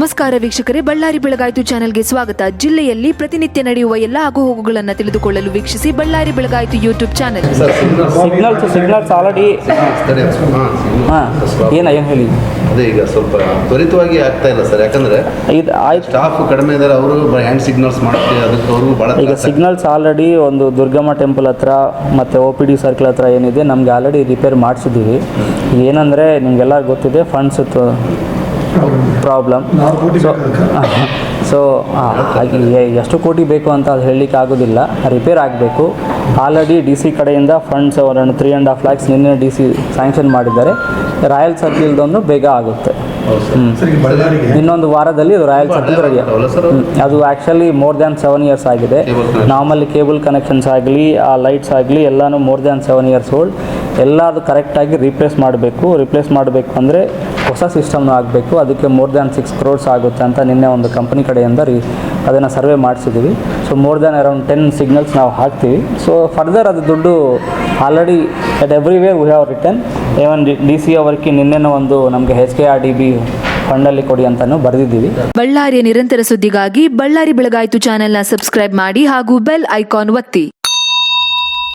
ನಮಸ್ಕಾರ ವೀಕ್ಷಕರೇ, ಬಳ್ಳಾರಿ ಬೆಳಗಾಯಿತು ಚಾನೆಲ್ಗೆ ಸ್ವಾಗತ. ಜಿಲ್ಲೆಯಲ್ಲಿ ಪ್ರತಿನಿತ್ಯ ನಡೆಯುವ ಎಲ್ಲ ಆಗುಹೋಗುಗಳನ್ನು ತಿಳಿದುಕೊಳ್ಳಲು ವೀಕ್ಷಿಸಿ ಬಳ್ಳಾರಿ ಬೆಳಗಾಯಿತು ಯೂಟ್ಯೂಬ್ ಚಾನೆಲ್. ಸಿಗ್ನಲ್ಸ್ ಆಲ್ರೆಡಿ ಏನು ಹೇಳಿ, ಅದೇ ಈಗ ಸ್ವಲ್ಪ ತ್ವರಿತವಾಗಿ ಆಗ್ತಾ ಇಲ್ಲ ಸರ್. ಯಾಕಂದ್ರೆ ಸ್ಟಾಫ್ ಕಡಿಮೆ ಇದ್ದಾರೆ, ಅವರು ಹ್ಯಾಂಡ್ ಸಿಗ್ನಲ್ಸ್ ಮಾಡ್ತೀವಿ, ಅದಕ್ಕೆ ಅವರು ಭಾಳ ಈಗ ಸಿಗ್ನಲ್ಸ್ ಆಲ್ರೆಡಿ ಒಂದು ದುರ್ಗಮ್ಮ ಟೆಂಪಲ್ ಹತ್ರ ಮತ್ತು OPD ಸರ್ಕಲ್ ಹತ್ರ ಏನಿದೆ ನಮಗೆ ಆಲ್ರೆಡಿ ರಿಪೇರ್ ಮಾಡಿಸಿದ್ದೀವಿ. ಏನಂದರೆ ನಿಮಗೆಲ್ಲ ಗೊತ್ತಿದೆ ಫಂಡ್ಸ್ ಪ್ರಾಬ್ಲಮ್. ಸೊ ಎಷ್ಟು ಕೋಟಿ ಬೇಕು ಅಂತ ಅದು ಹೇಳಲಿಕ್ಕೆ ಆಗೋದಿಲ್ಲ, ರಿಪೇರ್ ಆಗಬೇಕು. ಆಲ್ರೆಡಿ DC ಕಡೆಯಿಂದ ಫಂಡ್ಸ್ ಒಂದು 3.5 lakhs ನಿನ್ನೆ DC ಸ್ಯಾಂಕ್ಷನ್ ಮಾಡಿದ್ದಾರೆ. ರಾಯಲ್ ಸರ್ಕಿಲ್ದೊಂದು ಬೇಗ ಆಗುತ್ತೆ. ಇನ್ನೊಂದು ವಾರದಲ್ಲಿ ಅದು ರಾಯಲ್ ಸರ್ಕಿಲ್ ರೆಡಿ. ಅದು ಆ್ಯಕ್ಚುಲಿ ಮೋರ್ ದ್ಯಾನ್ 7 years ಆಗಿದೆ. ನಾರ್ಮಲಿ ಕೇಬಲ್ ಕನೆಕ್ಷನ್ಸ್ ಆಗಲಿ ಆ ಲೈಟ್ಸ್ ಆಗಲಿ ಎಲ್ಲನೂ ಮೋರ್ ದ್ಯಾನ್ 7 years ಓಲ್ಡ್. ಎಲ್ಲ ಅದು ಕರೆಕ್ಟಾಗಿ ರಿಪ್ಲೇಸ್ ಮಾಡಬೇಕು ಅಂದರೆ ಹೊಸ ಸಿಸ್ಟಮ್ನ ಆಗಬೇಕು. ಅದಕ್ಕೆ ಮೋರ್ ದ್ಯಾನ್ 6 crores ಆಗುತ್ತೆ ಅಂತ ನಿನ್ನೆ ಒಂದು ಕಂಪ್ನಿ ಕಡೆಯಿಂದ ಅದನ್ನು ಸರ್ವೆ ಮಾಡಿಸಿದ್ದೀವಿ. So more than around 10 signals ನಾವು ಹಾಕ್ತೀವಿ. ಸೊ ಫರ್ದರ್ ಅದು ದುಡ್ಡು already at everywhere we have return. Even DC ಅವರಿಗೆ ನಿನ್ನೆನೂ ಒಂದು ನಮಗೆ HKRDB ಫಂಡಲ್ಲಿ ಕೊಡಿ ಅಂತಲೂ ಬರೆದಿದ್ದೀವಿ. ಬಳ್ಳಾರಿಯ ನಿರಂತರ ಸುದ್ದಿಗಾಗಿ ಬಳ್ಳಾರಿ ಬೆಳಗಾಯಿತು ಚಾನೆಲ್ನ ಸಬ್ಸ್ಕ್ರೈಬ್ ಮಾಡಿ ಹಾಗೂ ಬೆಲ್ ಐಕಾನ್ ಒತ್ತಿ.